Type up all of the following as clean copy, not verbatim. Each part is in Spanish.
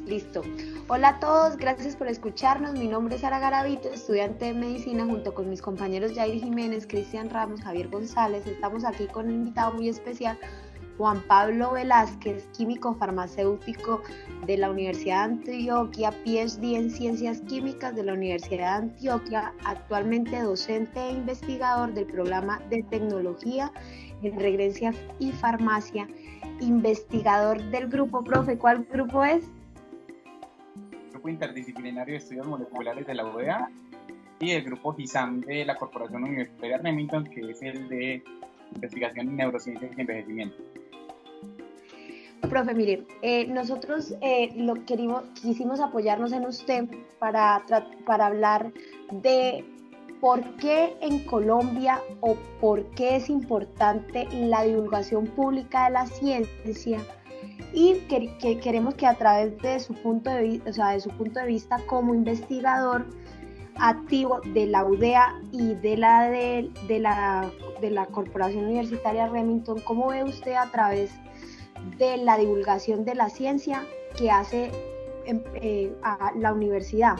Listo. Hola a todos, gracias por escucharnos. Mi nombre es Sara Garavito, estudiante de medicina, junto con mis compañeros Jair Jiménez, Cristian Ramos, Javier González. Estamos aquí con un invitado muy especial, Juan Pablo Velázquez, químico farmacéutico de la Universidad de Antioquia, PhD en Ciencias Químicas de la Universidad de Antioquia, actualmente docente e investigador del programa de Tecnología en Regencia y Farmacia, investigador del grupo. Profe, ¿cuál grupo es? Grupo Interdisciplinario de Estudios Moleculares de la UdeA y el grupo GISAM de la Corporación Universitaria Remington, que es el de Investigación en Neurociencias y Envejecimiento. Profe, mire, nosotros quisimos apoyarnos en usted para hablar de por qué en Colombia o por qué es importante la divulgación pública de la ciencia, y que queremos que a través de su punto de vista como investigador activo de la UdeA y de la Corporación Universitaria Remington, ¿cómo ve usted a través de la divulgación de la ciencia que hace a la universidad?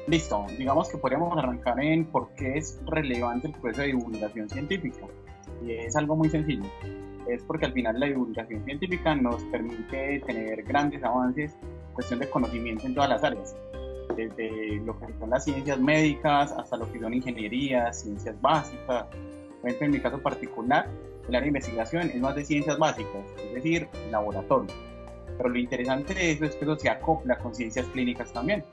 Listo, digamos que podríamos arrancar en por qué es relevante el proceso de divulgación científica. Y es algo muy sencillo. Es porque al final la divulgación científica nos permite tener grandes avances en cuestión de conocimiento en todas las áreas, desde lo que son las ciencias médicas hasta lo que son ingenierías, ciencias básicas. Por ejemplo, en mi caso particular, el área de investigación es más de ciencias básicas, es decir, laboratorio. Pero lo interesante de eso es que eso se acopla con ciencias clínicas también,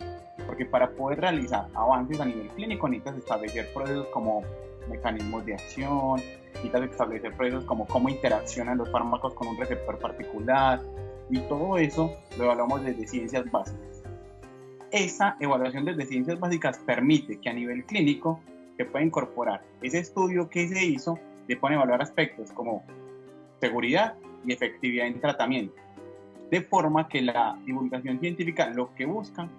porque para poder realizar avances a nivel clínico necesitas establecer procesos como mecanismos de acción, necesitas establecer procesos como cómo interaccionan los fármacos con un receptor particular, y todo eso lo evaluamos desde ciencias básicas. Esa evaluación desde ciencias básicas permite que a nivel clínico se pueda incorporar ese estudio que se hizo, se pueden evaluar aspectos como seguridad y efectividad en tratamiento, de forma que la divulgación científica lo que busca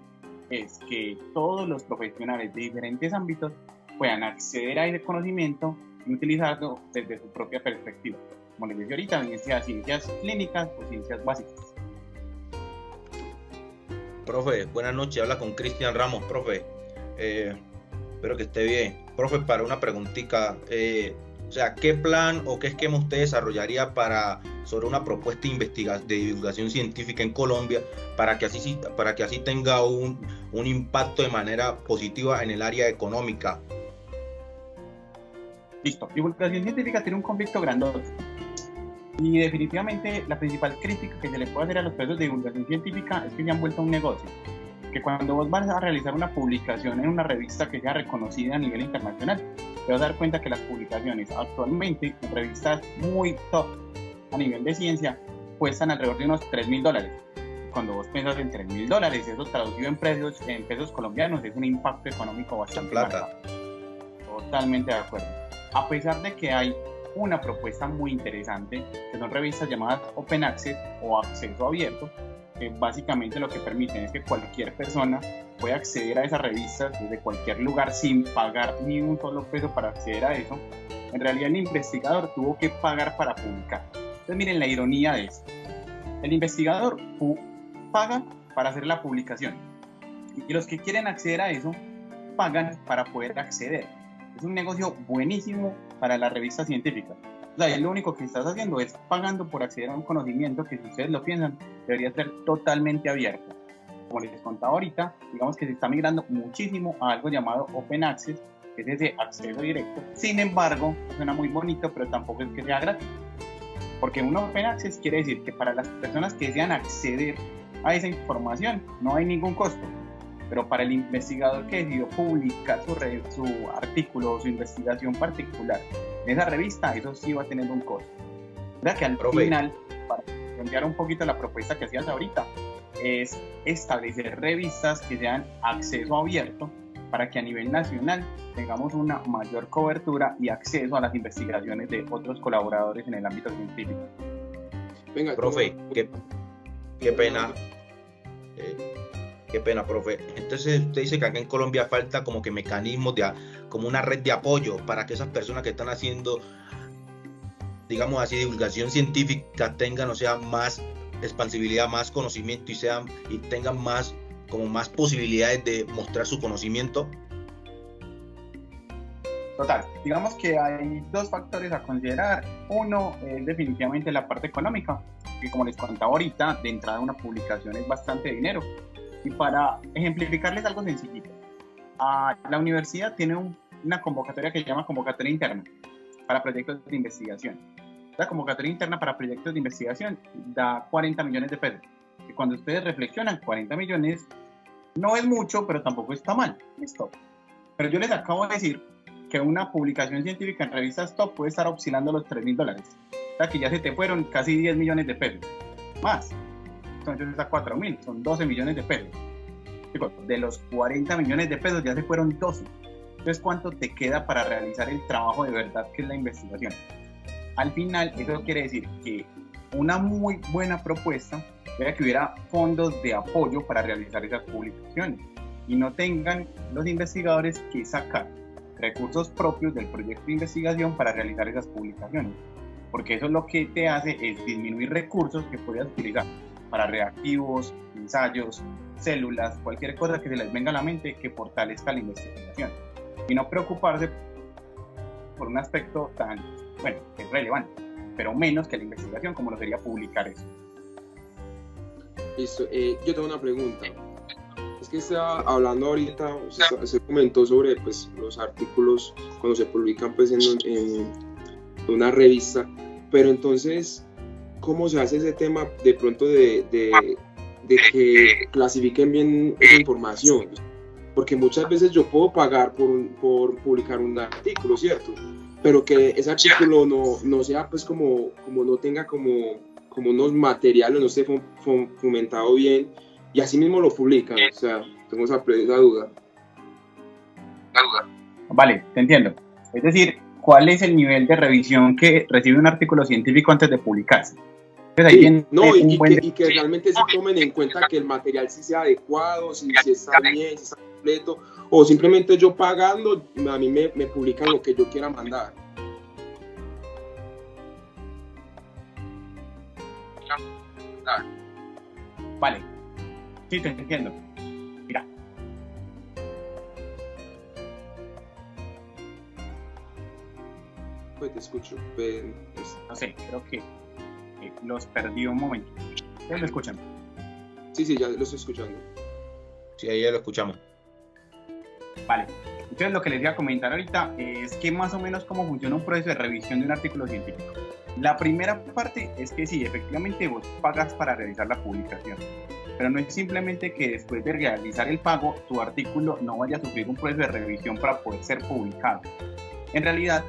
es que todos los profesionales de diferentes ámbitos puedan acceder a ese conocimiento y utilizarlo desde su propia perspectiva, como les decía ahorita, bien sea ciencias clínicas o ciencias básicas. Profe, buenas noches, habla con Cristian Ramos, profe. Espero que esté bien. Profe, para una preguntita, ¿qué plan o qué esquema usted desarrollaría sobre una propuesta de divulgación científica en Colombia para que así tenga un impacto de manera positiva en el área económica? Listo, divulgación científica tiene un conflicto grandote y definitivamente la principal crítica que se le puede hacer a los procesos de divulgación científica es que se han vuelto un negocio, que cuando vos vas a realizar una publicación en una revista que sea reconocida a nivel internacional, te vas a dar cuenta que las publicaciones actualmente en revistas muy top a nivel de ciencia cuestan alrededor de unos $3,000. Cuando vos piensas en $3,000, eso traducido en pesos colombianos es un impacto económico bastante marcado. Totalmente de acuerdo. A pesar de que hay una propuesta muy interesante, que son revistas llamadas Open Access o acceso abierto, que básicamente lo que permiten es que cualquier persona puede acceder a esas revistas desde cualquier lugar sin pagar ni un solo peso para acceder a eso. En realidad el investigador tuvo que pagar para publicar. Entonces miren la ironía de esto. El investigador paga para hacer la publicación y los que quieren acceder a eso pagan para poder acceder. Es un negocio buenísimo para las revistas científicas. O sea, lo único que estás haciendo es pagando por acceder a un conocimiento que, si ustedes lo piensan, debería ser totalmente abierto. Como les contaba ahorita, digamos que se está migrando muchísimo a algo llamado Open Access, que es ese acceso directo. Sin embargo, suena muy bonito, pero tampoco es que sea gratis. Porque un Open Access quiere decir que para las personas que desean acceder a esa información no hay ningún costo. Pero para el investigador que decidió publicar su artículo o su investigación particular en esa revista, eso sí va a tener un costo. O sea que al final, para cambiar un poquito la propuesta que hacías ahorita, es establecer revistas que sean acceso abierto para que a nivel nacional tengamos una mayor cobertura y acceso a las investigaciones de otros colaboradores en el ámbito científico. Venga, profe, qué pena. Qué pena, profe. Entonces usted dice que acá en Colombia falta como que mecanismos como una red de apoyo para que esas personas que están haciendo, digamos así, divulgación científica tengan, o sea, más expansibilidad, más conocimiento y tengan más posibilidades de mostrar su conocimiento? Total, digamos que hay dos factores a considerar. Uno es definitivamente la parte económica, que como les contaba ahorita, de entrada una publicación es bastante dinero. Y para ejemplificarles algo sencillito, la universidad tiene una convocatoria que se llama convocatoria interna para proyectos de investigación. La convocatoria interna para proyectos de investigación da 40 millones de pesos. Y cuando ustedes reflexionan, 40 millones no es mucho, pero tampoco está mal. Listo. Pero yo les acabo de decir que una publicación científica en revistas top puede estar oscilando los $3.000. O sea que ya se te fueron casi 10 millones de pesos. Más. Entonces está 4.000, son 12 millones de pesos. De los 40 millones de pesos ya se fueron 12. Entonces, ¿cuánto te queda para realizar el trabajo de verdad que es la investigación? Al final, eso quiere decir que una muy buena propuesta era que hubiera fondos de apoyo para realizar esas publicaciones y no tengan los investigadores que sacar recursos propios del proyecto de investigación para realizar esas publicaciones, porque eso lo que te hace es disminuir recursos que podías utilizar para reactivos, ensayos, células, cualquier cosa que se les venga a la mente que fortalezca la investigación y no preocuparse por un aspecto tan, bueno, que es relevante, pero menos que la investigación, como lo sería publicar eso. Listo, yo tengo una pregunta. Es que estaba hablando ahorita, se comentó sobre pues, los artículos cuando se publican pues, en una revista, pero entonces, ¿cómo se hace ese tema de pronto de que clasifiquen bien esa información? Porque muchas veces yo puedo pagar por publicar un artículo, ¿cierto? Pero que ese artículo no sea pues como no tenga como unos materiales, no esté fomentado bien, y así mismo lo publican. O sea, tengo esa duda. Vale, te entiendo. Es decir, ¿cuál es el nivel de revisión que recibe un artículo científico antes de publicarse? Entonces, sí, no, y que realmente se tomen en cuenta que el material sí sea adecuado, si está bien, si está completo, o simplemente yo pagando, a mí me publican lo que yo quiera mandar. Vale, sí, te entiendo. Mira. Pues te escucho. No sé, creo que los perdí un momento. ¿Ustedes me escuchan? Sí, ya lo estoy escuchando. Sí, ahí ya lo escuchamos. Vale. Entonces, lo que les voy a comentar ahorita es que más o menos cómo funciona un proceso de revisión de un artículo científico. La primera parte es que sí, efectivamente vos pagas para realizar la publicación, pero no es simplemente que después de realizar el pago, tu artículo no vaya a sufrir un proceso de revisión para poder ser publicado. En realidad,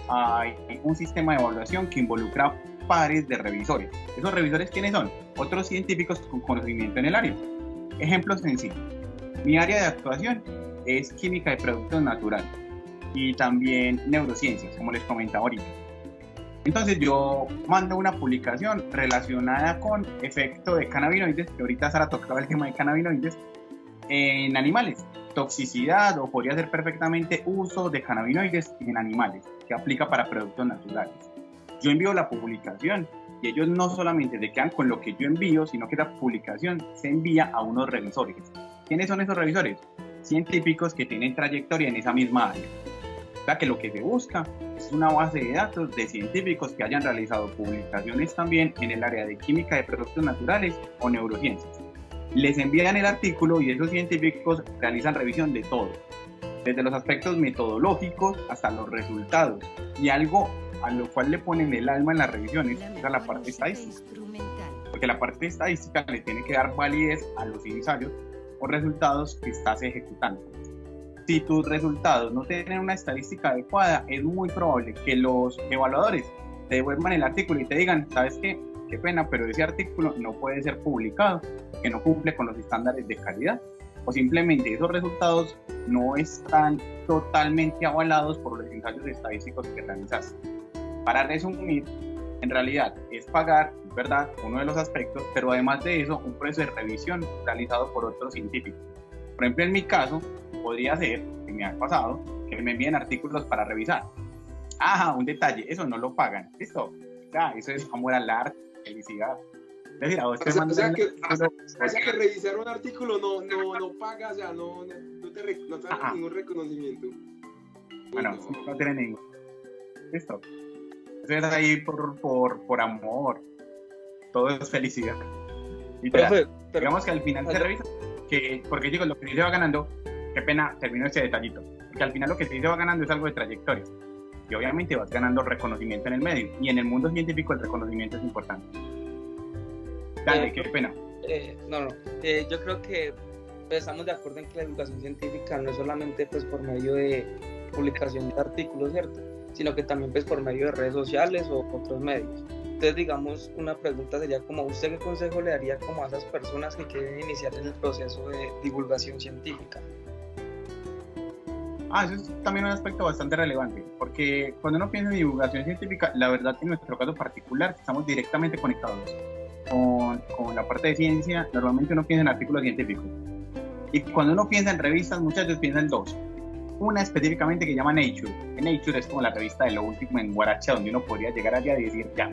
hay un sistema de evaluación que involucra pares de revisores. ¿Esos revisores quiénes son? Otros científicos con conocimiento en el área. Ejemplos sencillos. Mi área de actuación es química de productos naturales y también neurociencias, como les comentaba ahorita. Entonces yo mando una publicación relacionada con efecto de cannabinoides, que ahorita Sara tocaba el tema de cannabinoides, en animales, toxicidad o podría ser perfectamente uso de cannabinoides en animales, que aplica para productos naturales. Yo envío la publicación y ellos no solamente se quedan con lo que yo envío, sino que la publicación se envía a unos revisores. ¿Quiénes son esos revisores? Científicos que tienen trayectoria en esa misma área. O sea que lo que se busca es una base de datos de científicos que hayan realizado publicaciones también en el área de química de productos naturales o neurociencias. Les envían el artículo y esos científicos realizan revisión de todo, desde los aspectos metodológicos hasta los resultados, y algo a lo cual le ponen el alma en las revisiones es a la parte estadística, porque la parte estadística le tiene que dar validez a los ensayos o resultados que estás ejecutando. Si tus resultados no tienen una estadística adecuada, es muy probable que los evaluadores te devuelvan el artículo y te digan, ¿sabes qué? Qué pena, pero ese artículo no puede ser publicado, que no cumple con los estándares de calidad, o simplemente esos resultados no están totalmente avalados por los ensayos estadísticos que realizaste. Para resumir, en realidad es pagar, es verdad, uno de los aspectos, pero además de eso, un proceso de revisión realizado por otros científicos. Por ejemplo, en mi caso, podría ser, que me ha pasado, que me envíen artículos para revisar. Un detalle, eso no lo pagan. Listo, eso es amor al arte, felicidad. Es decir, a vos te O sea mandan que revisar un artículo no paga, o sea, no te da ningún reconocimiento. Bueno, no tiene ningún. Listo. Eso es ahí por amor. Todo es felicidad. Profe, digamos que al final se revisa, porque chicos, lo que sí se va ganando, qué pena, termino ese detallito, porque al final lo que sí se va ganando es algo de trayectoria. Y obviamente vas ganando reconocimiento en el medio. Y en el mundo científico el reconocimiento es importante. Dale, qué pena. Yo creo que pues, estamos de acuerdo en que la divulgación científica no es solamente pues, por medio de publicación de artículos, ¿cierto? Sino que también pues, por medio de redes sociales o otros medios. Entonces, digamos, una pregunta sería como, ¿usted qué consejo le daría como a esas personas que quieren iniciar en el proceso de divulgación científica? Eso es también un aspecto bastante relevante, porque cuando uno piensa en divulgación científica, la verdad en nuestro caso particular, estamos directamente conectados con la parte de ciencia. Normalmente uno piensa en artículos científicos. Y cuando uno piensa en revistas, muchachos piensan en dos. Una específicamente que se llama Nature. Nature es como la revista de lo último en Guaracha, donde uno podría llegar allá y decir, ya,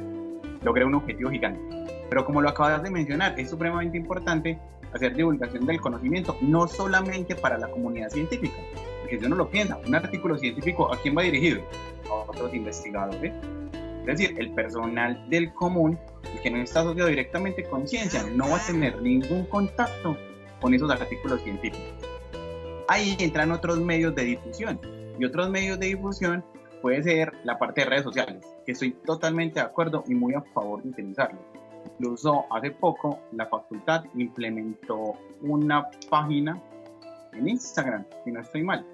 logré un objetivo gigante. Pero como lo acabas de mencionar, es supremamente importante hacer divulgación del conocimiento, no solamente para la comunidad científica, porque si uno lo piensa, un artículo científico, ¿a quién va dirigido? A otros investigadores. Es decir, el personal del común, el que no está asociado directamente con ciencia, no va a tener ningún contacto con esos artículos científicos. Ahí entran otros medios de difusión, y otros medios de difusión puede ser la parte de redes sociales, que estoy totalmente de acuerdo y muy a favor de utilizarlo. Incluso hace poco la facultad implementó una página en Instagram, si no estoy mal.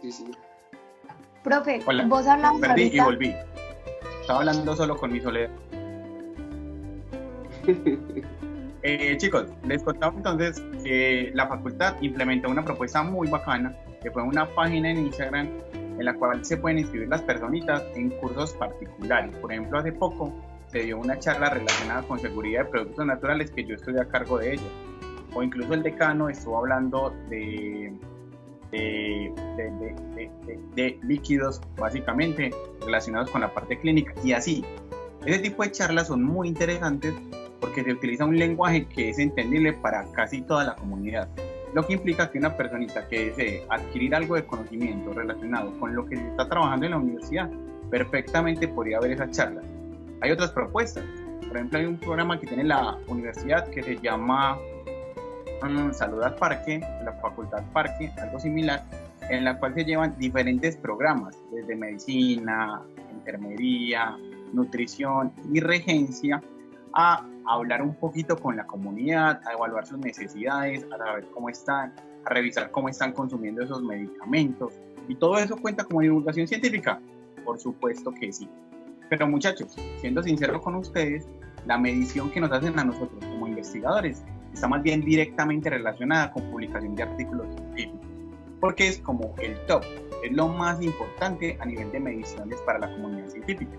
Sí. Profe, Hola. vos hablabas Perdí ahorita... y volví. Estaba hablando solo con mi soledad. Chicos, les contaba entonces que la facultad implementó una propuesta muy bacana, que fue una página en Instagram en la cual se pueden inscribir las personitas en cursos particulares. Por ejemplo, hace poco se dio una charla relacionada con seguridad de productos naturales que yo estoy a cargo de ella. O incluso el decano estuvo hablando de líquidos, básicamente, relacionados con la parte clínica. Y así, ese tipo de charlas son muy interesantes porque se utiliza un lenguaje que es entendible para casi toda la comunidad. Lo que implica que una personita que desee adquirir algo de conocimiento relacionado con lo que se está trabajando en la universidad, perfectamente podría ver esa charla. Hay otras propuestas. Por ejemplo, hay un programa que tiene la universidad que se llama Salud al Parque, la Facultad Parque, algo similar, en la cual se llevan diferentes programas, desde medicina, enfermería, nutrición y regencia, a hablar un poquito con la comunidad, a evaluar sus necesidades, a saber cómo están, a revisar cómo están consumiendo esos medicamentos. ¿Y todo eso cuenta como divulgación científica? Por supuesto que sí. Pero muchachos, siendo sincero con ustedes, la medición que nos hacen a nosotros como investigadores está más bien directamente relacionada con publicación de artículos científicos, porque es como el top, es lo más importante a nivel de mediciones para la comunidad científica.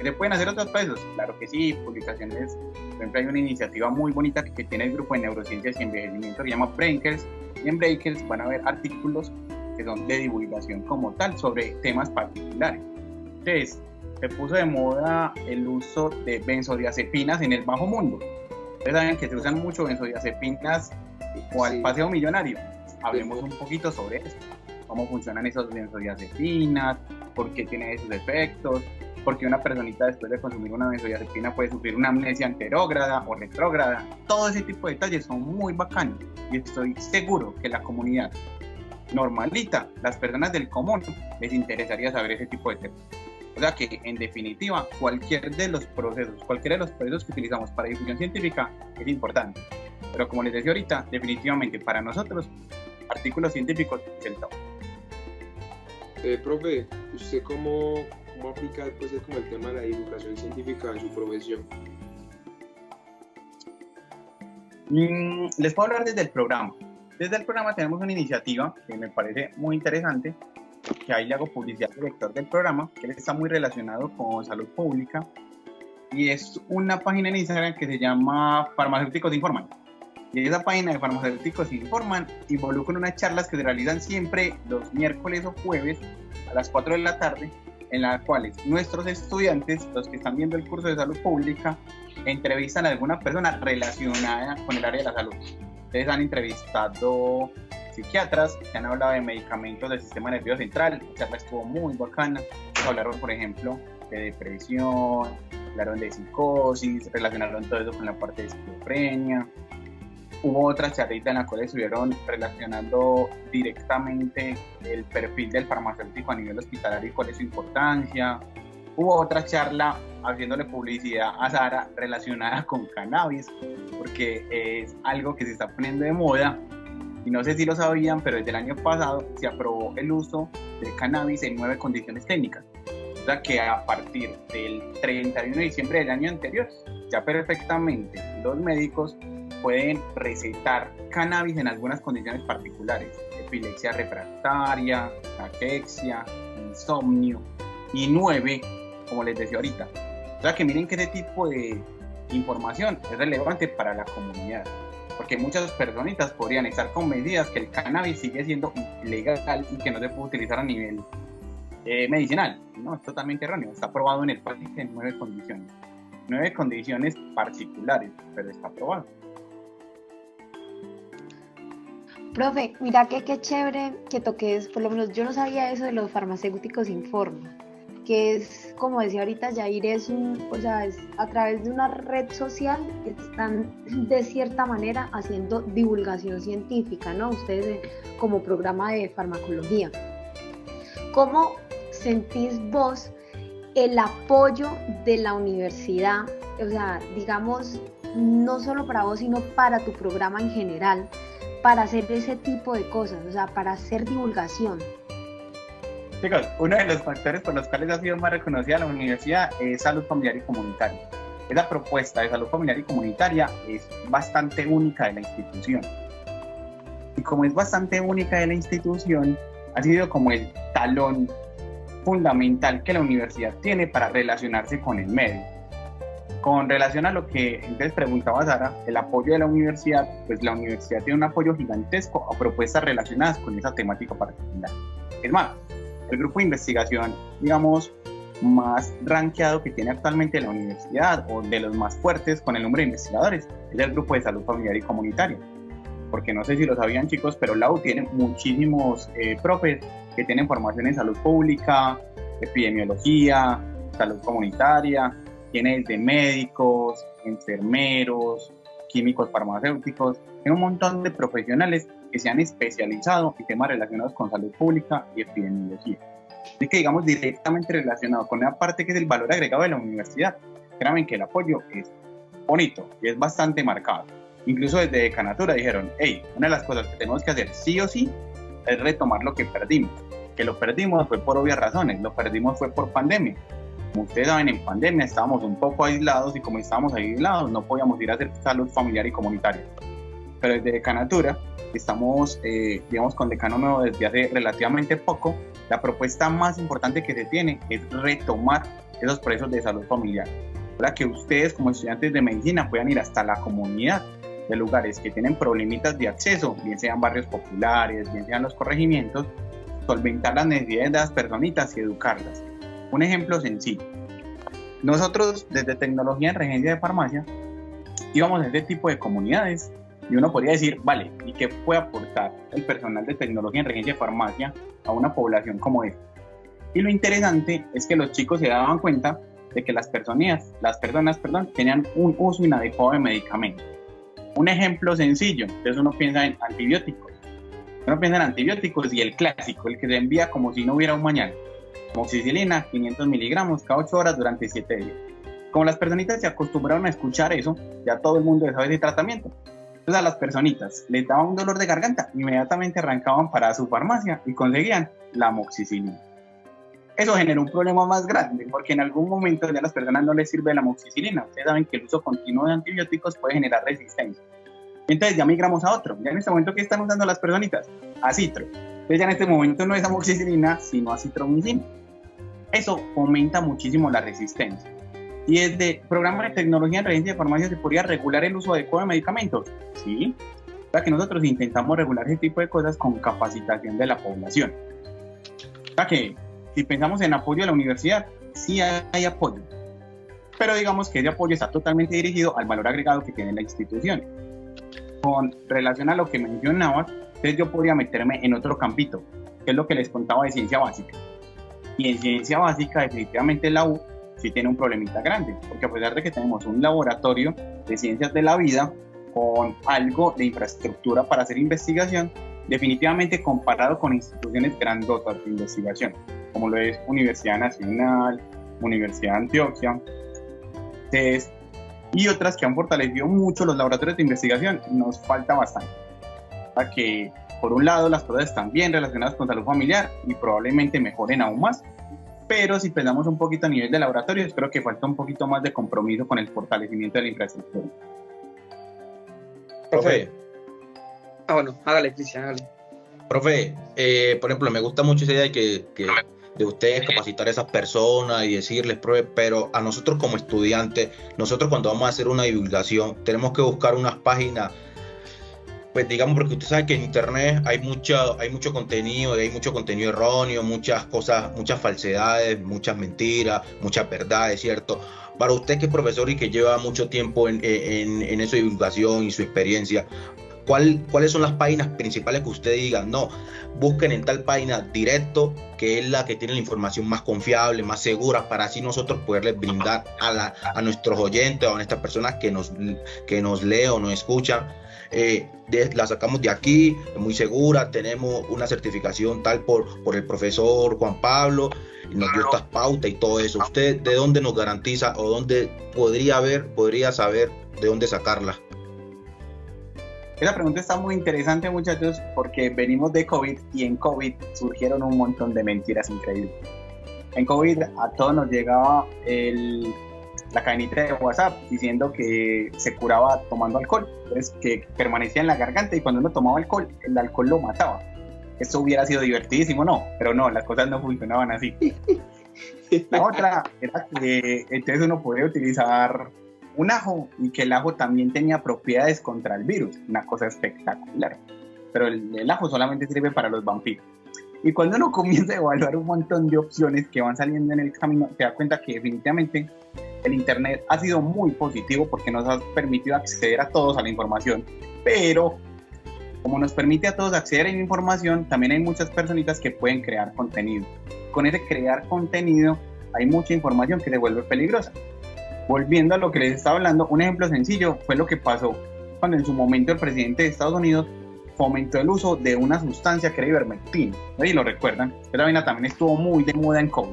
¿Se pueden hacer otros procesos? Claro que sí, publicaciones. Por ejemplo, hay una iniciativa muy bonita que tiene el grupo de neurociencias y envejecimiento que se llama Breakers, y en Breakers van a ver artículos que son de divulgación como tal sobre temas particulares. Entonces, se puso de moda el uso de benzodiazepinas en el bajo mundo. Ustedes saben que se usan mucho benzodiazepinas o al paseo millonario. Hablemos un poquito sobre esto. Cómo funcionan esos benzodiazepinas, por qué tienen esos efectos, porque una personita después de consumir una benzodiazepina puede sufrir una amnesia anterógrada o retrógrada. Todo ese tipo de detalles son muy bacanos y estoy seguro que la comunidad normalita, las personas del común, les interesaría saber ese tipo de temas. O sea que, en definitiva, cualquiera de los procesos que utilizamos para difusión científica es importante. Pero como les decía ahorita, definitivamente para nosotros, artículos científicos es el top. Profe, ¿usted cómo aplica pues, como el tema de la divulgación científica en su profesión? Les puedo hablar desde el programa. Desde el programa tenemos una iniciativa que me parece muy interesante, que ahí le hago publicidad al director del programa, que él está muy relacionado con salud pública, y es una página en Instagram que se llama Farmacéuticos Informan. Y esa página de Farmacéuticos Informan involucra unas charlas que se realizan siempre los miércoles o jueves a las 4 de la tarde, en las cuales nuestros estudiantes, los que están viendo el curso de salud pública, entrevistan a alguna persona relacionada con el área de la salud. Ustedes han entrevistado psiquiatras que han hablado de medicamentos del sistema nervioso central. La charla estuvo muy bacana. Hablaron, por ejemplo, de depresión, hablaron de psicosis, relacionaron todo eso con la parte de esquizofrenia. Hubo otra charlita en la cual estuvieron relacionando directamente el perfil del farmacéutico a nivel hospitalario y cuál es su importancia. Hubo otra charla haciéndole publicidad a Sara relacionada con cannabis, porque es algo que se está poniendo de moda. Y no sé si lo sabían, pero desde el año pasado se aprobó el uso de cannabis en 9 condiciones técnicas. O sea que a partir del 31 de diciembre del año anterior, ya perfectamente los médicos pueden recetar cannabis en algunas condiciones particulares: epilepsia refractaria, ataxia, insomnio, y 9, como les decía ahorita. O sea que miren que ese tipo de información es relevante para la comunidad, porque muchas personitas podrían estar convencidas que el cannabis sigue siendo ilegal y que no se puede utilizar a nivel medicinal. No, es totalmente erróneo. Está aprobado en el país en 9 condiciones. 9 condiciones particulares, pero está aprobado. Profe, mira que qué chévere que toques, por lo menos yo no sabía eso de los farmacéuticos Informa, que es, como decía ahorita Jair, es a través de una red social que están de cierta manera haciendo divulgación científica, ¿no? Ustedes como programa de farmacología. ¿Cómo sentís vos el apoyo de la universidad? O sea, digamos, no solo para vos, sino para tu programa en general, para hacer ese tipo de cosas, o sea, para hacer divulgación. Chicos, uno de los factores por los cuales ha sido más reconocida la universidad es salud familiar y comunitaria. Esa propuesta de salud familiar y comunitaria es bastante única de la institución. Y como es bastante única de la institución, ha sido como el talón fundamental que la universidad tiene para relacionarse con el medio. Con relación a lo que entonces preguntaba Sara, el apoyo de la universidad, pues la universidad tiene un apoyo gigantesco a propuestas relacionadas con esa temática particular. Es más, el grupo de investigación, digamos, más rankeado que tiene actualmente la universidad, o de los más fuertes con el número de investigadores, es el grupo de salud familiar y comunitaria. Porque no sé si lo sabían, chicos, pero la U tiene muchísimos profes que tienen formación en salud pública, epidemiología, salud comunitaria. Tiene de médicos, enfermeros, químicos farmacéuticos, tiene un montón de profesionales que se han especializado en temas relacionados con salud pública y epidemiología. Así que, digamos, directamente relacionado con una parte que es el valor agregado de la universidad. Créanme que el apoyo es bonito y es bastante marcado. Incluso desde Decanatura dijeron, hey, una de las cosas que tenemos que hacer sí o sí es retomar lo que perdimos. Que lo perdimos fue por obvias razones, lo perdimos fue por pandemia. Como ustedes saben, en pandemia estábamos un poco aislados y como estábamos aislados no podíamos ir a hacer salud familiar y comunitaria. Pero desde Decanatura estamos, digamos, con decano nuevo desde hace relativamente poco. La propuesta más importante que se tiene es retomar esos procesos de salud familiar, para que ustedes como estudiantes de medicina puedan ir hasta la comunidad de lugares que tienen problemitas de acceso, bien sean barrios populares, bien sean los corregimientos, solventar las necesidades de las personitas y educarlas. Un ejemplo sencillo. Nosotros desde Tecnología en Regencia de Farmacia íbamos a este tipo de comunidades y uno podría decir, vale, ¿y qué puede aportar el personal de Tecnología en Regencia de Farmacia a una población como esta? Y lo interesante es que los chicos se daban cuenta de que las personas, tenían un uso inadecuado de medicamentos. Un ejemplo sencillo, entonces uno piensa en antibióticos. Uno piensa en antibióticos y el clásico, el que se envía como si no hubiera un mañana. Amoxicilina, 500 miligramos cada 8 horas durante 7 días. Como las personitas se acostumbraron a escuchar eso, ya todo el mundo sabe ese tratamiento. Entonces a las personitas les daba un dolor de garganta, inmediatamente arrancaban para su farmacia y conseguían la amoxicilina. Eso generó un problema más grande, porque en algún momento ya a las personas no les sirve la amoxicilina. Ustedes saben que el uso continuo de antibióticos puede generar resistencia. Entonces ya migramos a otro. Ya en este momento, ¿qué están usando las personitas? Acitro. Entonces ya en este momento no es amoxicilina, sino acitromicina. Eso fomenta muchísimo la resistencia. Y desde el programa de Tecnología en Regencia de Farmacia se podría regular el uso adecuado de medicamentos. Sí. O sea que nosotros intentamos regular ese tipo de cosas con capacitación de la población. O sea que si pensamos en apoyo a la universidad, sí hay apoyo, pero digamos que ese apoyo está totalmente dirigido al valor agregado que tiene la institución. Con relación a lo que mencionabas, entonces yo podría meterme en otro campito, que es lo que les contaba de ciencia básica. Y en ciencia básica definitivamente la U sí tiene un problemita grande, porque a pesar de que tenemos un laboratorio de ciencias de la vida con algo de infraestructura para hacer investigación, definitivamente comparado con instituciones grandotas de investigación, como lo es Universidad Nacional, Universidad de Antioquia, CES, y otras que han fortalecido mucho los laboratorios de investigación, nos falta bastante. Para que, por un lado, las cosas están bien relacionadas con salud familiar y probablemente mejoren aún más, pero si pensamos un poquito a nivel de laboratorios, creo que falta un poquito más de compromiso con el fortalecimiento de la infraestructura. Profe. Bueno, hágale, Cristian, hágale. Profe, por ejemplo, me gusta mucho esa idea de ustedes capacitar a esas personas y decirles, profe, pero a nosotros como estudiantes, nosotros cuando vamos a hacer una divulgación, tenemos que buscar unas páginas, pues digamos, porque usted sabe que en internet hay mucho contenido, hay mucho contenido erróneo, muchas cosas, muchas falsedades, muchas mentiras, muchas verdades, ¿cierto? Para usted que es profesor y que lleva mucho tiempo en esa divulgación y su experiencia, ¿cuáles son las páginas principales que usted diga? No, busquen en tal página directo, que es la que tiene la información más confiable, más segura, para así nosotros poderles brindar a nuestros oyentes o a nuestras personas que nos leen o nos escuchan. La sacamos de aquí, muy segura, tenemos una certificación tal por el profesor Juan Pablo, nos dio estas pautas y todo eso. ¿Usted de dónde nos garantiza o dónde podría saber de dónde sacarla? Esa pregunta está muy interesante, muchachos, porque venimos de COVID y en COVID surgieron un montón de mentiras increíbles. En COVID a todos nos llegaba la cadenita de WhatsApp diciendo que se curaba tomando alcohol, entonces que permanecía en la garganta y cuando uno tomaba alcohol, el alcohol lo mataba. Eso hubiera sido divertidísimo, ¿no? Pero no, las cosas no funcionaban así. La otra era que entonces uno podía utilizar un ajo y que el ajo también tenía propiedades contra el virus, una cosa espectacular. Pero el ajo solamente sirve para los vampiros. Y cuando uno comienza a evaluar un montón de opciones que van saliendo en el camino, se da cuenta que definitivamente el internet ha sido muy positivo porque nos ha permitido acceder a todos a la información, pero como nos permite a todos acceder a la información, también hay muchas personitas que pueden crear contenido. Con ese crear contenido hay mucha información que se vuelve peligrosa. Volviendo a lo que les estaba hablando, un ejemplo sencillo fue lo que pasó cuando en su momento el presidente de Estados Unidos fomentó el uso de una sustancia que era ivermectina. ¿Sí lo recuerdan? Esa vaina también estuvo muy de moda en COVID.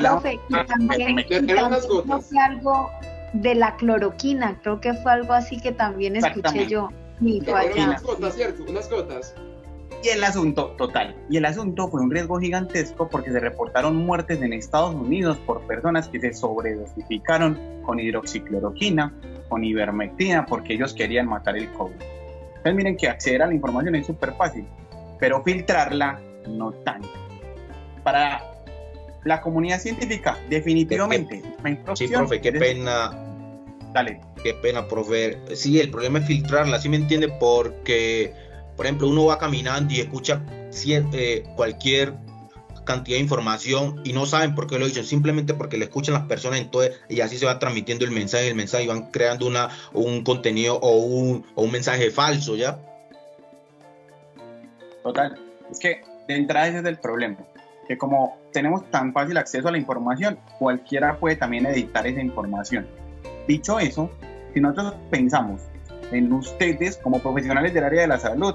Profe, también fue algo de la cloroquina, creo que fue algo así que también escuché yo. Unas gotas, ¿cierto? Unas gotas. Y el asunto fue un riesgo gigantesco porque se reportaron muertes en Estados Unidos por personas que se sobredosificaron con hidroxicloroquina, con ivermectina, porque ellos querían matar el COVID. Entonces miren que acceder a la información es súper fácil, pero filtrarla no tanto. Para la comunidad científica, definitivamente. Sí, profe, qué pena. Dale. Qué pena, profe. Sí, el problema es filtrarla, ¿sí me entiende? Porque, por ejemplo, uno va caminando y escucha cualquier cantidad de información y no saben por qué lo dicen, simplemente porque le escuchan las personas, entonces, y así se va transmitiendo el mensaje y van creando un contenido o un mensaje falso, ¿ya? Total. Es que de entrada ese es el problema, que como tenemos tan fácil acceso a la información, cualquiera puede también editar esa información. Dicho eso, si nosotros pensamos en ustedes como profesionales del área de la salud,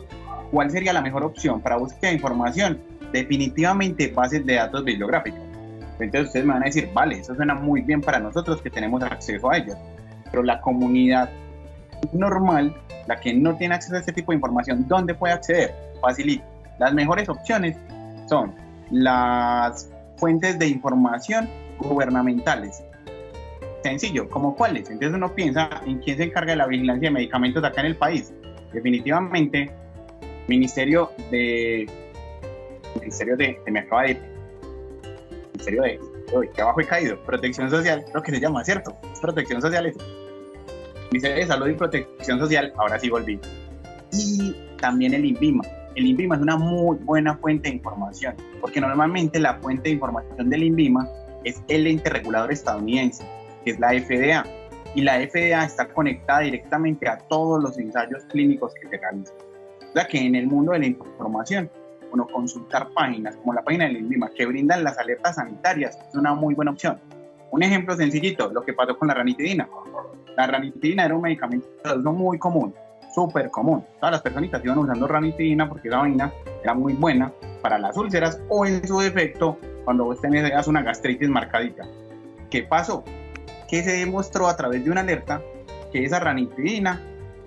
¿cuál sería la mejor opción para búsqueda de información? Definitivamente bases de datos bibliográficas. Entonces ustedes me van a decir, vale, eso suena muy bien para nosotros que tenemos acceso a ellas, pero la comunidad normal, la que no tiene acceso a este tipo de información, ¿dónde puede acceder? Facilito. Las mejores opciones son las fuentes de información gubernamentales. Sencillo, ¿como cuáles? Entonces uno piensa en quién se encarga de la vigilancia de medicamentos acá en el país. Definitivamente, Ministerio de me acaba de ir. Ministerio de que abajo he caído. Protección Social, creo que se llama, ¿cierto? Es Protección Social eso. Ministerio de Salud y Protección Social, ahora sí volví. Y también el INVIMA. el INVIMA es una muy buena fuente de información, porque normalmente la fuente de información del INVIMA es el ente regulador estadounidense, que es la FDA, y la FDA está conectada directamente a todos los ensayos clínicos que se realizan. O sea que en el mundo de la información, uno consultar páginas como la página del INVIMA que brindan las alertas sanitarias es una muy buena opción. Un ejemplo sencillito, lo que pasó con la ranitidina. La ranitidina era un medicamento de uso muy común, súper común. Todas las personitas iban usando ranitidina porque esa vaina era muy buena para las úlceras o en su defecto cuando vos tenés una gastritis marcadita. ¿Qué pasó? Que se demostró a través de una alerta que esa ranitidina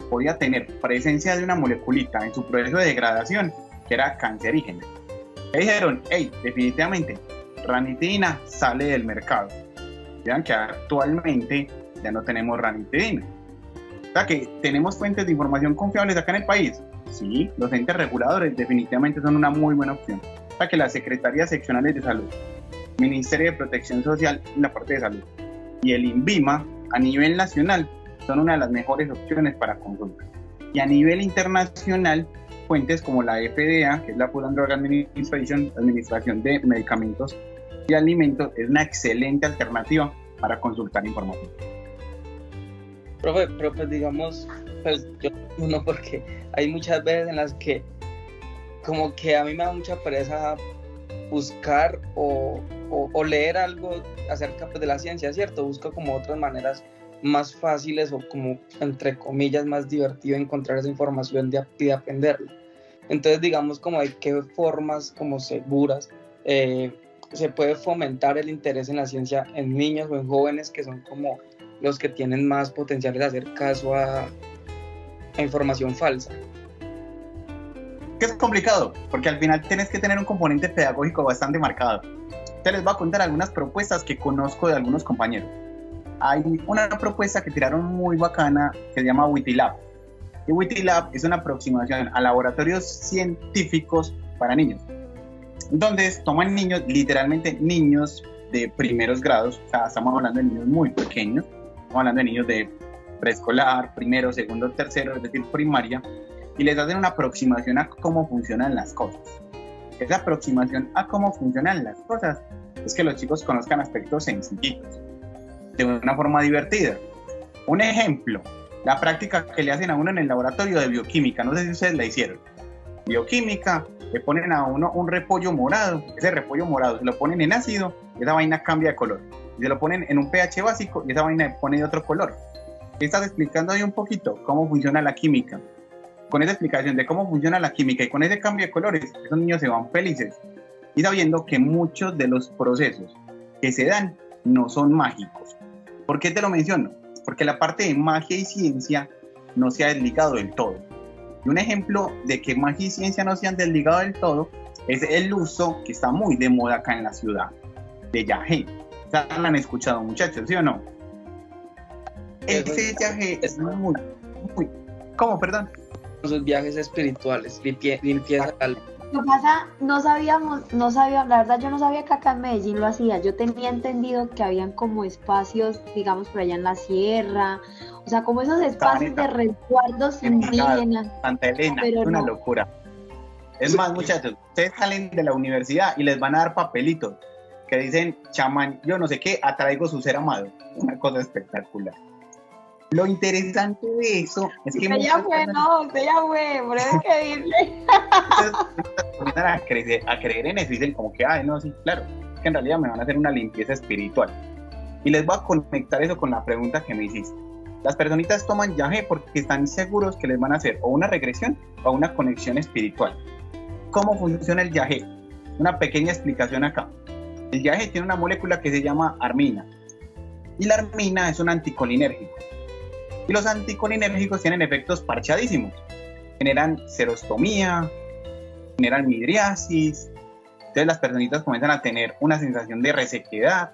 podía tener presencia de una moleculita en su proceso de degradación que era cancerígena. Le dijeron, hey, definitivamente, ranitidina sale del mercado. Vean que actualmente ya no tenemos ranitidina. O sea que tenemos fuentes de información confiables acá en el país. Sí, los entes reguladores definitivamente son una muy buena opción. O sea que las secretarías seccionales de salud, Ministerio de Protección Social en la parte de salud y el INVIMA a nivel nacional son una de las mejores opciones para consulta. Y a nivel internacional, fuentes como la FDA, que es la Food and Drug Administration, Administración de Medicamentos y Alimentos, es una excelente alternativa para consultar información. Profe, pero pues digamos, pues yo no, porque hay muchas veces en las que como que a mí me da mucha pereza buscar o leer algo acerca pues, de la ciencia, ¿cierto? Busco como otras maneras más fáciles o como, entre comillas, más divertido encontrar esa información y de aprenderla. Entonces, digamos, como hay qué formas como seguras se puede fomentar el interés en la ciencia en niños o en jóvenes que son como los que tienen más potenciales de hacer caso a información falsa. Que es complicado, porque al final tienes que tener un componente pedagógico bastante marcado. Te les voy a contar algunas propuestas que conozco de algunos compañeros. Hay una propuesta que tiraron muy bacana que se llama Witilab. Y Witilab es una aproximación a laboratorios científicos para niños. Entonces toman niños, literalmente niños de primeros grados, o sea, estamos hablando de niños muy pequeños, estamos hablando de niños de preescolar, primero, segundo, tercero, es decir, primaria, y les hacen una aproximación a cómo funcionan las cosas. Esa aproximación a cómo funcionan las cosas es que los chicos conozcan aspectos sencillitos, de una forma divertida. Un ejemplo, la práctica que le hacen a uno en el laboratorio de bioquímica, no sé si ustedes la hicieron. Bioquímica, le ponen a uno un repollo morado, ese repollo morado se lo ponen en ácido y esa vaina cambia de color. Y se lo ponen en un pH básico y esa vaina pone de otro color. Estás explicando ahí un poquito cómo funciona la química. Con esa explicación de cómo funciona la química y con ese cambio de colores, esos niños se van felices. Y sabiendo que muchos de los procesos que se dan no son mágicos. ¿Por qué te lo menciono? Porque la parte de magia y ciencia no se ha desligado del todo. Y un ejemplo de que magia y ciencia no se han desligado del todo es el uso que está muy de moda acá en la ciudad, de yagé. ¿Se han escuchado, muchachos, sí o no? Ese yagé es muy... ¿Cómo, perdón? Esos viajes espirituales, limpieza al... Lo que pasa, no sabía, la verdad yo no sabía que acá en Medellín lo hacía. Yo tenía entendido que habían como espacios, digamos, por allá en la sierra, o sea, como esos espacios de resguardos indígenas. Santa Elena, pero es una no. locura. Es más, muchachos, ustedes salen de la universidad y les van a dar papelitos que dicen, chamán, yo no sé qué, atraigo su ser amado. Una cosa espectacular. Lo interesante de eso es que... Usted ya fue, por eso hay que irle. Comienzan a creer en eso y dicen como que, ay, no, sí, claro, es que en realidad me van a hacer una limpieza espiritual. Y les voy a conectar eso con la pregunta que me hiciste. Las personitas toman yagé porque están seguros que les van a hacer o una regresión o una conexión espiritual. ¿Cómo funciona el yagé? Una pequeña explicación acá. El yagé tiene una molécula que se llama armina. Y la armina es un anticolinérgico. Y los anticolinérgicos tienen efectos parchadísimos. Generan serostomía, generan midriasis. Entonces las personitas comienzan a tener una sensación de resequedad,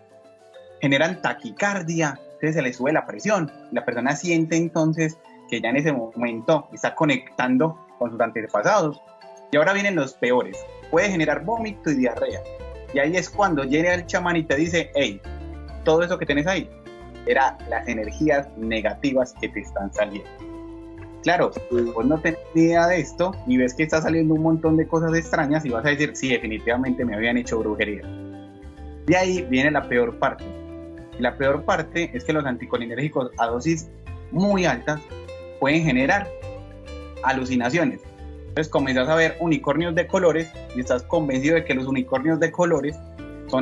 generan taquicardia, entonces se les sube la presión. La persona siente entonces que ya en ese momento está conectando con sus antepasados. Y ahora vienen los peores. Puede generar vómito y diarrea. Y ahí es cuando llega el chamán y te dice, hey, todo eso que tenés ahí era las energías negativas que te están saliendo. claro, vos no tenés ni idea de esto y ves que está saliendo un montón de cosas extrañas y vas a decir, sí, definitivamente me habían hecho brujería. De ahí viene la peor parte. La peor parte es que los anticolinérgicos a dosis muy altas pueden generar alucinaciones. Entonces comenzás a ver unicornios de colores y estás convencido de que los unicornios de colores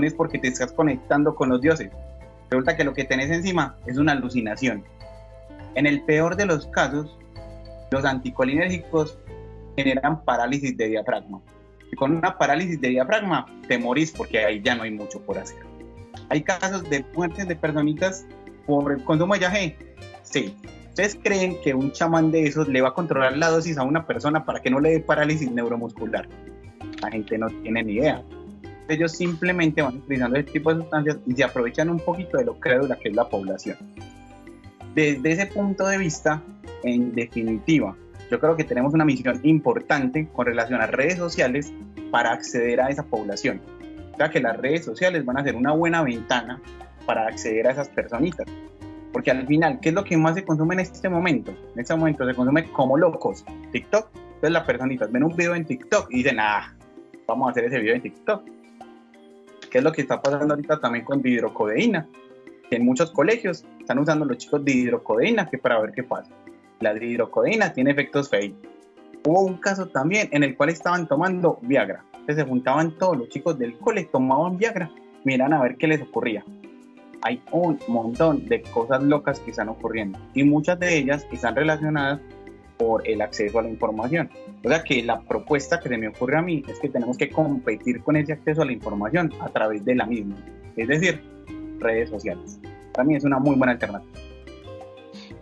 es porque te estás conectando con los dioses. Resulta que lo que tenés encima es una alucinación. En el peor de los casos, los anticolinérgicos generan parálisis de diafragma. Y con una parálisis de diafragma te morís porque ahí ya no hay mucho por hacer. ¿Hay casos de muertes de personitas por el consumo de yagé? Sí. ¿Ustedes creen que un chamán de esos le va a controlar la dosis a una persona para que no le dé parálisis neuromuscular? La gente no tiene ni idea. Ellos simplemente van utilizando este tipo de sustancias y se aprovechan un poquito de lo crédula que es la población. Desde ese punto de vista, en definitiva, yo creo que tenemos una misión importante con relación a redes sociales para acceder a esa población. O sea que las redes sociales van a ser una buena ventana para acceder a esas personitas. Porque al final, ¿qué es lo que más se consume en este momento? En este momento se consume como locos TikTok. Entonces las personitas ven un video en TikTok y dicen, vamos a hacer ese video en TikTok. ¿Qué es lo que está pasando ahorita también con dihidrocodeína? Que en muchos colegios están usando los chicos dihidrocodeína que para ver qué pasa. La dihidrocodeína tiene efectos fail. Hubo un caso también en el cual estaban tomando Viagra. Entonces se juntaban todos los chicos del cole, tomaban Viagra, miran a ver qué les ocurría. Hay un montón de cosas locas que están ocurriendo y muchas de ellas están relacionadas por el acceso a la información. O sea que la propuesta que se me ocurre a mí es que tenemos que competir con ese acceso a la información a través de la misma, es decir, redes sociales. Para mí es una muy buena alternativa.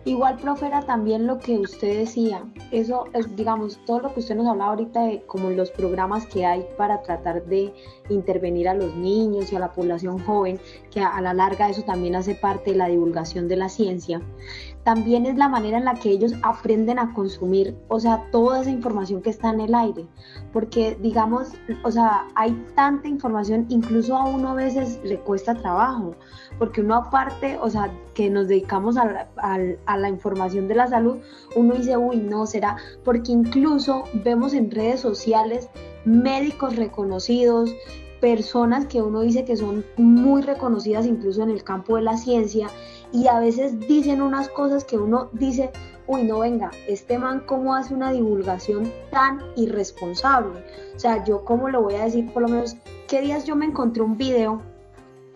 Igual, profe, era también lo que usted decía, eso es, digamos, todo lo que usted nos hablaba ahorita de como los programas que hay para tratar de intervenir a los niños y a la población joven, que a la larga eso también hace parte de la divulgación de la ciencia. También es la manera en la que ellos aprenden a consumir, o sea, toda esa información que está en el aire, porque digamos, o sea, hay tanta información, incluso a uno a veces le cuesta trabajo, porque uno aparte, o sea, que nos dedicamos a la información de la salud, uno dice, uy, no, será, porque incluso vemos en redes sociales médicos reconocidos, personas que uno dice que son muy reconocidas incluso en el campo de la ciencia, y a veces dicen unas cosas que uno dice, uy, no, venga, este man cómo hace una divulgación tan irresponsable. O sea, yo cómo lo voy a decir, por lo menos, ¿qué días yo me encontré un video?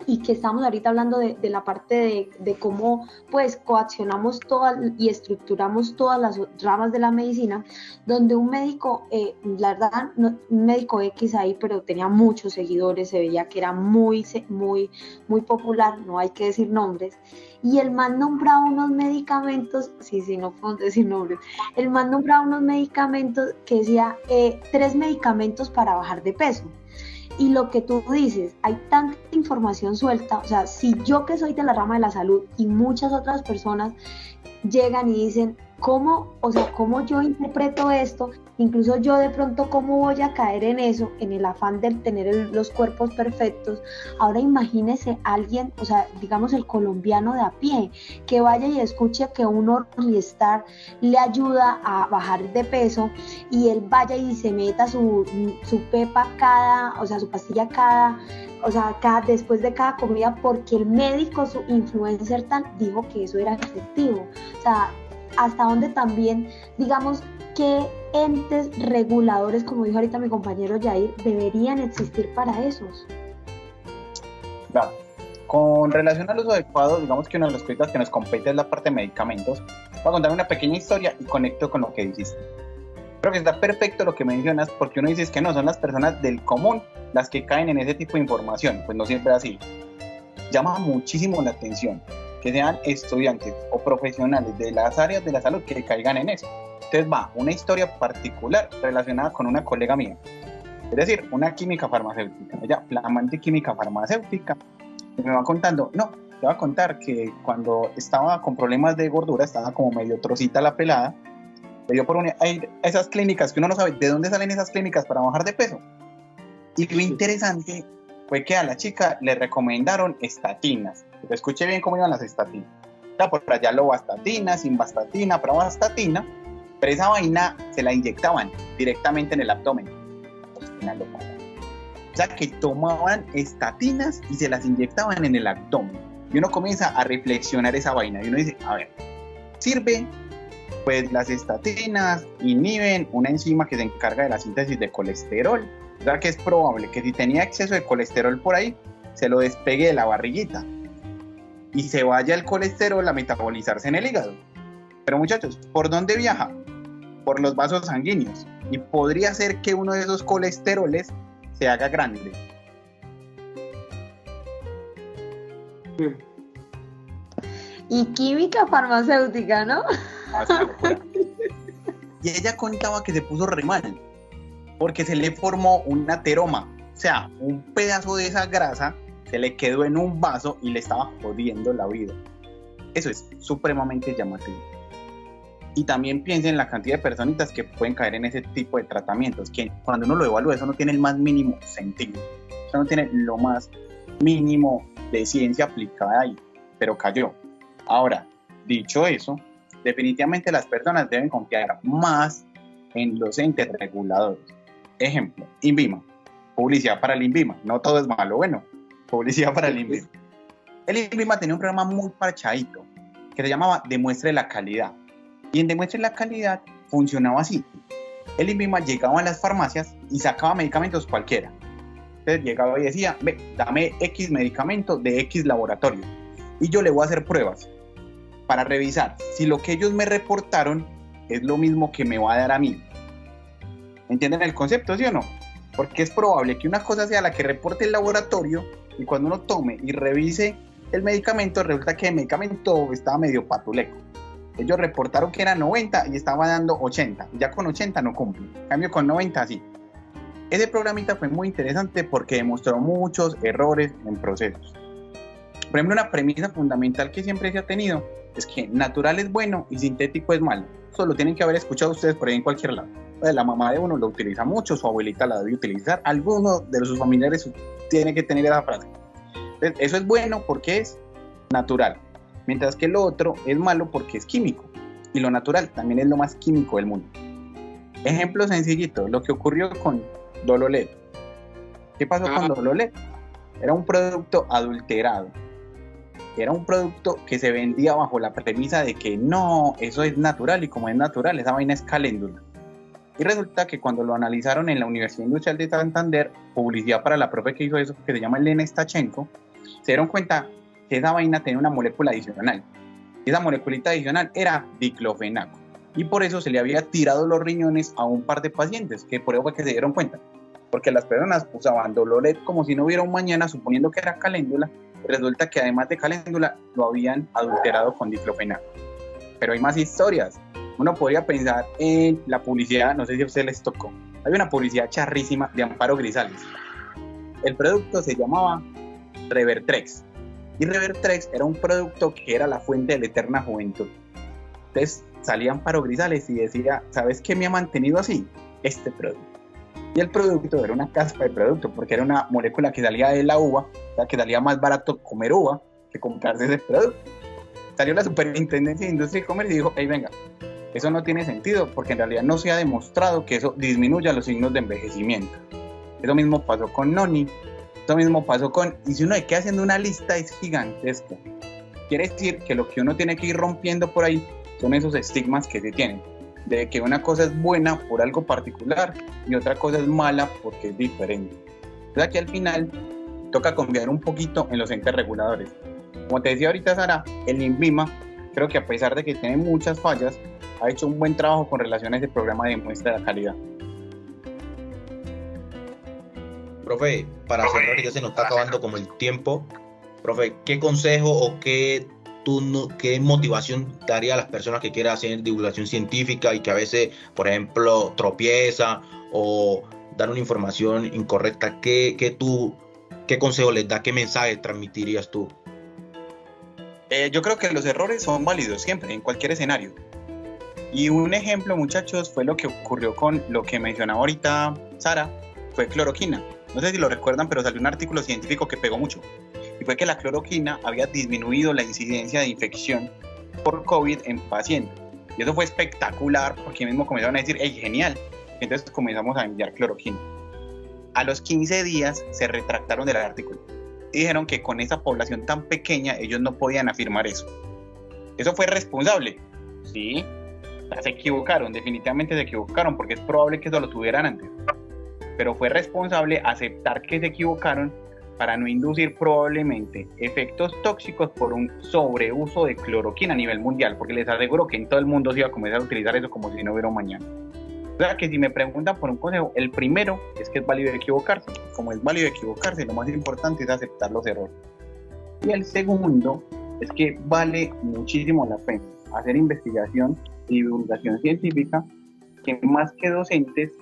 Y que estamos ahorita hablando de la parte de cómo pues coaccionamos todas y estructuramos todas las ramas de la medicina, donde un médico, la verdad, no, un médico X ahí, pero tenía muchos seguidores, se veía que era muy popular, no hay que decir nombres, y el man nombraba unos medicamentos, sí, no podemos decir nombres, el man nombraba unos medicamentos que decía 3 medicamentos para bajar de peso. Y lo que tú dices, hay tanta información suelta, o sea, si yo que soy de la rama de la salud y muchas otras personas llegan y dicen, ¿cómo yo interpreto esto? Incluso yo de pronto, ¿cómo voy a caer en eso? En el afán de tener los cuerpos perfectos. Ahora imagínese alguien, o sea, digamos el colombiano de a pie, que vaya y escuche que un Orlistar le ayuda a bajar de peso y él vaya y se meta su pepa su pastilla después de cada comida porque el médico, su influencer dijo que eso era efectivo. O sea, hasta donde también, digamos, qué entes reguladores, como dijo ahorita mi compañero Jair, deberían existir para esos. Claro. Con relación al uso adecuado, digamos que una de las cosas que nos compete es la parte de medicamentos. Voy a contar una pequeña historia y conecto con lo que dijiste. Creo que está perfecto lo que mencionas, porque uno dice que no, son las personas del común las que caen en ese tipo de información. Pues no siempre es así. Llama muchísimo la atención que sean estudiantes o profesionales de las áreas de la salud que caigan en eso. Entonces va una historia particular relacionada con una colega mía, es decir, una química farmacéutica. Ella, flamante química farmacéutica, me va contando, te va a contar que cuando estaba con problemas de gordura, estaba como medio trocita la pelada, le dio por hay esas clínicas que uno no sabe de dónde salen esas clínicas para bajar de peso. Y lo interesante fue que a la chica le recomendaron estatinas. Escuché bien cómo iban las estatinas. Por allá lovastatina, simvastatina, pravastatina. Pero esa vaina se la inyectaban directamente en el abdomen. Una locura. O sea, que tomaban estatinas y se las inyectaban en el abdomen. Y uno comienza a reflexionar esa vaina. Y uno dice, a ver, ¿sirve? Pues las estatinas inhiben una enzima que se encarga de la síntesis de colesterol. O sea, que es probable que si tenía exceso de colesterol por ahí, se lo despegue de la barriguita y se vaya el colesterol a metabolizarse en el hígado. Pero muchachos, ¿por dónde viaja? Por los vasos sanguíneos. Y podría ser que uno de esos colesteroles se haga grande. Y química farmacéutica, ¿no? Y ella contaba que se puso re mal, porque se le formó un ateroma. O sea, un pedazo de esa grasa se le quedó en un vaso y le estaba jodiendo la vida. Eso es supremamente llamativo. Y también piensen en la cantidad de personitas que pueden caer en ese tipo de tratamientos, que cuando uno lo evalúa, eso no tiene el más mínimo sentido. Eso no tiene lo más mínimo de ciencia aplicada ahí, pero cayó. Ahora, dicho eso, definitivamente las personas deben confiar más en los entes reguladores. Ejemplo, INVIMA, publicidad para el INVIMA. No todo es malo, bueno, publicidad para el INVIMA. El INVIMA tenía un programa muy parchadito que se llamaba Demuestre la Calidad. Y en Demuestre la Calidad funcionaba así. El INVIMA llegaba a las farmacias y sacaba medicamentos cualquiera. Entonces llegaba y decía, ve, dame X medicamento de X laboratorio y yo le voy a hacer pruebas para revisar si lo que ellos me reportaron es lo mismo que me va a dar a mí. ¿Entienden el concepto, sí o no? Porque es probable que una cosa sea la que reporte el laboratorio y cuando uno tome y revise el medicamento, resulta que el medicamento estaba medio patuleco. Ellos reportaron que era 90 y estaba dando 80. Ya con 80 no cumple. En cambio con 90 sí. Ese programita fue muy interesante porque demostró muchos errores en procesos. Por ejemplo, una premisa fundamental que siempre se ha tenido es que natural es bueno y sintético es malo. Eso lo tienen que haber escuchado ustedes por ahí en cualquier lado. La mamá de uno lo utiliza mucho, su abuelita la debe utilizar, alguno de sus familiares tiene que tener esa frase. Entonces, eso es bueno porque es natural, mientras que lo otro es malo porque es químico. Y lo natural también es lo más químico del mundo. Ejemplo sencillito, lo que ocurrió con Dololet. ¿Qué pasó con Dololet? Era un producto adulterado. Era un producto que se vendía bajo la premisa de que no, eso es natural y como es natural, esa vaina es caléndula. Y resulta que cuando lo analizaron en la Universidad Industrial de Santander, publicidad para la profe que hizo eso, que se llama Elena Stachenko, se dieron cuenta que esa vaina tenía una molécula adicional. Y esa moleculita adicional era diclofenaco. Y por eso se le había tirado los riñones a un par de pacientes, que por eso fue que se dieron cuenta. Porque las personas usaban Dololet como si no hubiera un mañana, suponiendo que era caléndula. Resulta que además de caléndula, lo habían adulterado con diclofenaco. Pero hay más historias. Uno podría pensar en la publicidad, no sé si a ustedes les tocó. Hay una publicidad charrísima de Amparo Grisales. El producto se llamaba Revertrex. Y Revertrex era un producto que era la fuente de la eterna juventud. Entonces salía Amparo Grisales y decía, ¿sabes qué me ha mantenido así? Este producto. Y el producto era una caspa de producto, porque era una molécula que salía de la uva, o sea que salía más barato comer uva que comprarse ese producto. Salió la Superintendencia de Industria y Comercio y dijo, hey, venga, eso no tiene sentido, porque en realidad no se ha demostrado que eso disminuya los signos de envejecimiento. Eso mismo pasó con Noni, eso mismo pasó con... Y si uno ve que haciendo una lista es gigantesca. Quiere decir que lo que uno tiene que ir rompiendo por ahí son esos estigmas que se tienen, de que una cosa es buena por algo particular y otra cosa es mala porque es diferente. Entonces aquí al final toca confiar un poquito en los entes reguladores. Como te decía ahorita Sara, el INVIMA, creo que a pesar de que tiene muchas fallas, ha hecho un buen trabajo con relación a ese programa de muestra de la calidad. Profe, para cerrar, ya se nos está acabando como el tiempo. Profe, ¿qué consejo o qué motivación daría a las personas que quieran hacer divulgación científica y que a veces, por ejemplo, tropieza o dan una información incorrecta? ¿Qué consejo les da? ¿Qué mensaje transmitirías tú? Yo creo que los errores son válidos siempre, en cualquier escenario. Y un ejemplo, muchachos, fue lo que ocurrió con lo que mencionaba ahorita Sara, fue cloroquina. No sé si lo recuerdan, pero salió un artículo científico que pegó mucho. Y fue que la cloroquina había disminuido la incidencia de infección por COVID en pacientes. Y eso fue espectacular, porque mismo comenzaron a decir, hey, genial. Entonces comenzamos a enviar cloroquina. A los 15 días se retractaron del artículo y dijeron que con esa población tan pequeña ellos no podían afirmar eso. ¿Eso fue responsable? Sí. Se equivocaron, definitivamente se equivocaron, porque es probable que eso lo tuvieran antes. Pero fue responsable aceptar que se equivocaron para no inducir probablemente efectos tóxicos por un sobreuso de cloroquina a nivel mundial, porque les aseguro que en todo el mundo se iba a comenzar a utilizar eso como si no hubiera un mañana. O sea que si me preguntan por un consejo, el primero es que es válido equivocarse. Como es válido equivocarse, lo más importante es aceptar los errores. Y el segundo es que vale muchísimo la pena hacer investigación y divulgación científica, que más que docentes,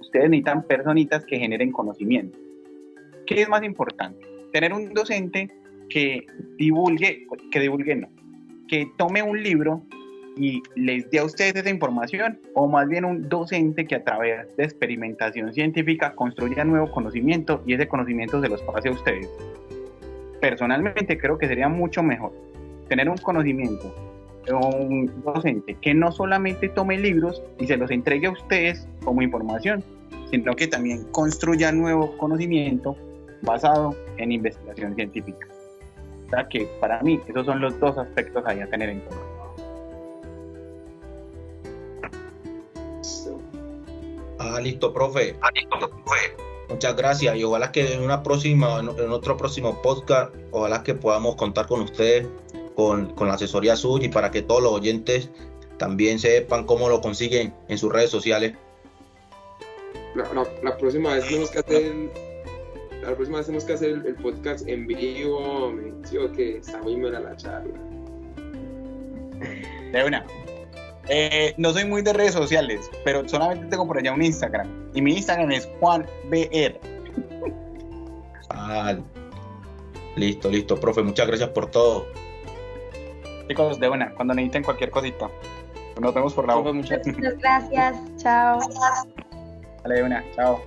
ustedes necesitan personitas que generen conocimiento. ¿Qué es más importante? Tener un docente que tome un libro y les dé a ustedes esa información, o más bien un docente que a través de experimentación científica construya nuevo conocimiento y ese conocimiento se los pase a ustedes. Personalmente creo que sería mucho mejor tener un conocimiento, un docente que no solamente tome libros y se los entregue a ustedes como información, sino que también construya nuevo conocimiento basado en investigación científica. O sea que para mí esos son los dos aspectos ahí a tener en cuenta. Listo, profe. Muchas gracias y ojalá que en otro próximo podcast, ojalá que podamos contar con ustedes, con la asesoría suya, y para que todos los oyentes también sepan cómo lo consiguen en sus redes sociales. La próxima vez tenemos que hacer el podcast en vivo, sí, o que está muy buena la charla. De una. No soy muy de redes sociales, pero solamente tengo por allá un Instagram. Y mi Instagram es JuanBR. Listo, profe. Muchas gracias por todo. Chicos, de una, cuando necesiten cualquier cosita. Nos vemos por la Profe, muchas Muchas gracias. Chao. Dale, de una, chao.